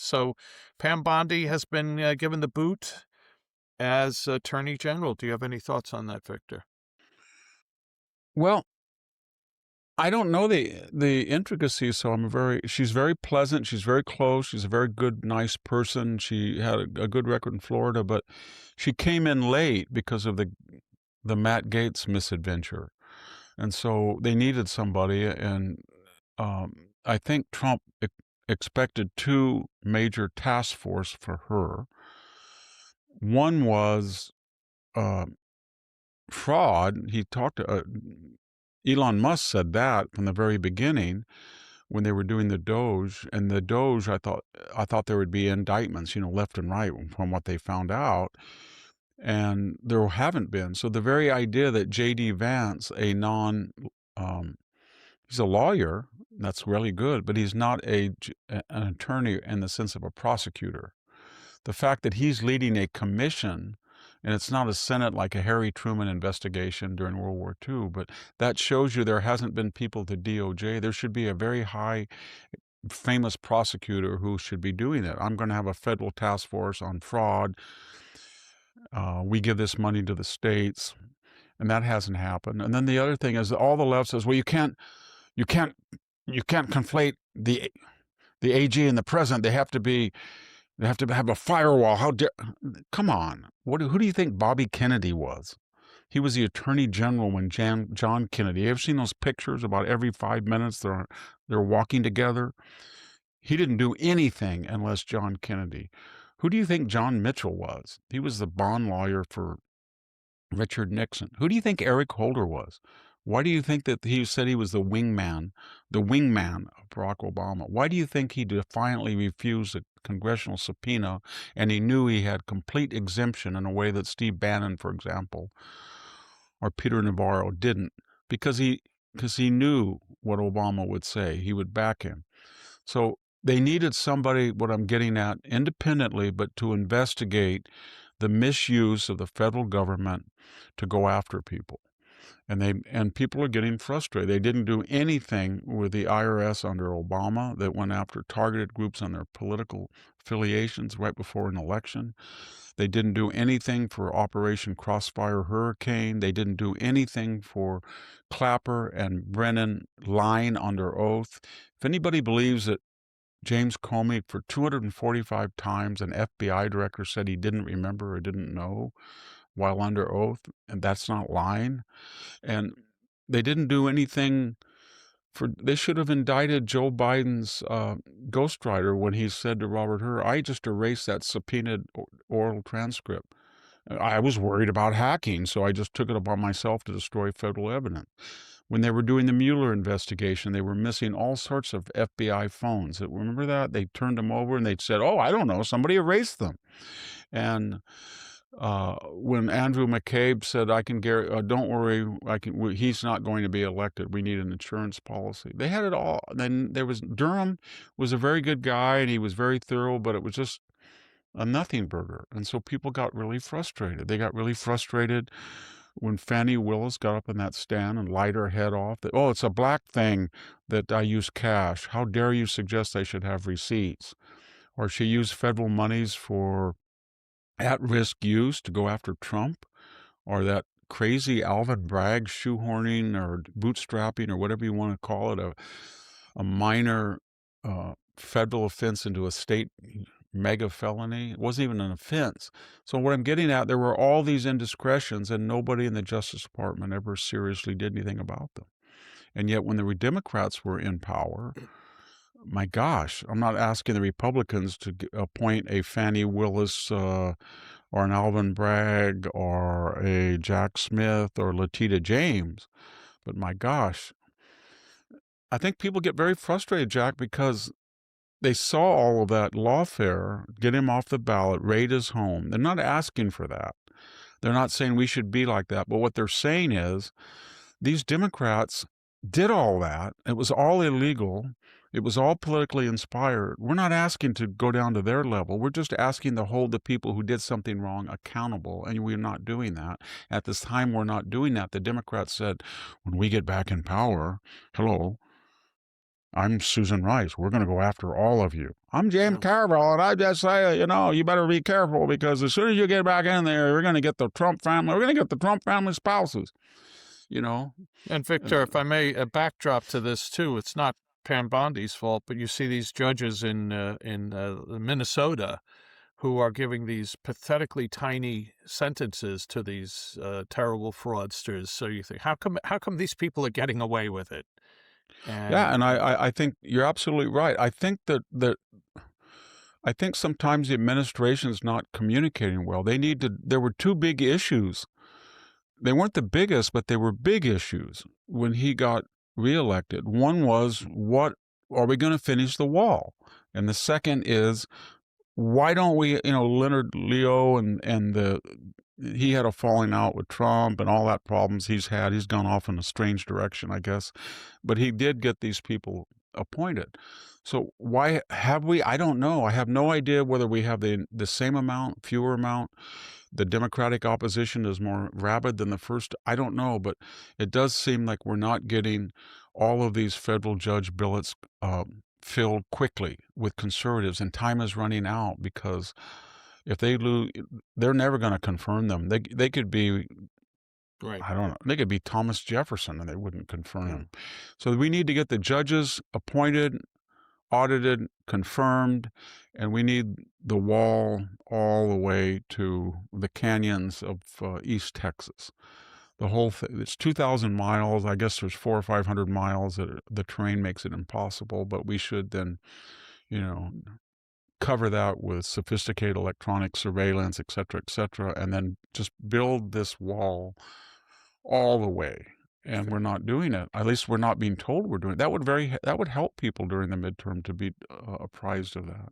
So Pam Bondi has been given the boot as Attorney General. Do you have any thoughts on that, Victor? Well, I don't know the intricacies, so she's very pleasant, she's very close, she's a very good, nice person. She had a good record in Florida, but she came in late because of the Matt Gaetz misadventure. And so they needed somebody, and I think Trump expected two major task force for her. One was uh, fraud. He talked to Elon Musk said that from the very beginning when they were doing the Doge. And the Doge, I thought there would be indictments, left and right from what they found out, and there haven't been. So the very idea that J.D. Vance, um, he's a lawyer, that's really good, but he's not an attorney in the sense of a prosecutor. The fact that he's leading a commission, and it's not a Senate like a Harry Truman investigation during World War II, but that shows you there hasn't been people at the DOJ. There should be a very high, famous prosecutor who should be doing it. I'm going to have a federal task force on fraud. We give this money to the states, and that hasn't happened. And then the other thing is that all the left says, well, you can't, you can't conflate the AG and the president. They have to have a firewall. How dare? Come on. Who do you think Bobby Kennedy was? He was the attorney general when John Kennedy. You ever seen those pictures about every 5 minutes they're walking together? He didn't do anything unless John Kennedy. Who do you think John Mitchell was? He was the bond lawyer for Richard Nixon. Who do you think Eric Holder was? Why do you think that he said he was the wingman of Barack Obama? Why do you think he defiantly refused a congressional subpoena, and he knew he had complete exemption in a way that Steve Bannon, for example, or Peter Navarro didn't? Because he knew what Obama would say. He would back him. So they needed somebody, what I'm getting at, independently, but to investigate the misuse of the federal government to go after people. And people are getting frustrated. They didn't do anything with the IRS under Obama that went after targeted groups on their political affiliations right before an election. They didn't do anything for Operation Crossfire Hurricane. They didn't do anything for Clapper and Brennan lying under oath. If anybody believes that James Comey, for 245 times, an FBI director said he didn't remember or didn't know while under oath, and that's not lying. And they didn't do anything they should have indicted Joe Biden's ghostwriter when he said to Robert Hur, I just erased that subpoenaed oral transcript. I was worried about hacking, so I just took it upon myself to destroy federal evidence. When they were doing the Mueller investigation, they were missing all sorts of FBI phones. Remember that? They turned them over and they said, oh, I don't know, somebody erased them. And when Andrew McCabe said, "I can guarantee, don't worry, he's not going to be elected. We need an insurance policy." They had it all. Then there was Durham was a very good guy and he was very thorough, but it was just a nothing burger. And so people got really frustrated. They got really frustrated when Fannie Willis got up in that stand and lied her head off. That, oh, it's a black thing that I use cash. How dare you suggest I should have receipts? Or she used federal monies for at-risk use to go after Trump, or that crazy Alvin Bragg shoehorning or bootstrapping or whatever you want to call it, a minor federal offense into a state mega felony. It wasn't even an offense. So what I'm getting at, there were all these indiscretions and nobody in the Justice Department ever seriously did anything about them. And yet when the Democrats were in power, my gosh, I'm not asking the Republicans to appoint a Fannie Willis or an Alvin Bragg or a Jack Smith or Letitia James, but my gosh, I think people get very frustrated, Jack, because they saw all of that lawfare, get him off the ballot, raid his home. They're not asking for that. They're not saying we should be like that. But what they're saying is these Democrats did all that. It was all illegal. It was all politically inspired. We're not asking to go down to their level. We're just asking to hold the people who did something wrong accountable, and we're not doing that. At this time, we're not doing that. The Democrats said, when we get back in power, hello, I'm Susan Rice. We're going to go after all of you. I'm James Yeah. Carville, and I just say, you better be careful because as soon as you get back in there, we're going to get the Trump family. We're going to get the Trump family spouses. You know, And Victor, if I may, a backdrop to this too, it's not Pam Bondi's fault, but you see these judges in Minnesota who are giving these pathetically tiny sentences to these terrible fraudsters. So you think, how come these people are getting away with it? yeah, And and I think you're absolutely right. I think sometimes the administration's not communicating well. There were two big issues. They weren't the biggest, but they were big issues when he got reelected. One was, what are we going to finish the wall? And the second is, why don't we, Leonard Leo he had a falling out with Trump and all that problems he's had. He's gone off in a strange direction, I guess. But he did get these people appointed. So why have we? I don't know. I have no idea whether we have the same amount, fewer amount. The Democratic opposition is more rabid than the first. I don't know, but it does seem like we're not getting all of these federal judge billets filled quickly with conservatives, and time is running out because if they lose, they're never going to confirm them. They could be, right, I don't know, they could be Thomas Jefferson and they wouldn't confirm yeah, him. So we need to get the judges appointed, audited, confirmed, and we need the wall all the way to the canyons of East Texas. The whole thing, it's 2,000 miles. I guess there's 400 or 500 miles that the terrain makes it impossible, but we should then, you know, cover that with sophisticated electronic surveillance, et cetera, and then just build this wall all the way. And okay. we're not doing it. At least we're not being told we're doing it. That would help people during the midterm to be apprised of that.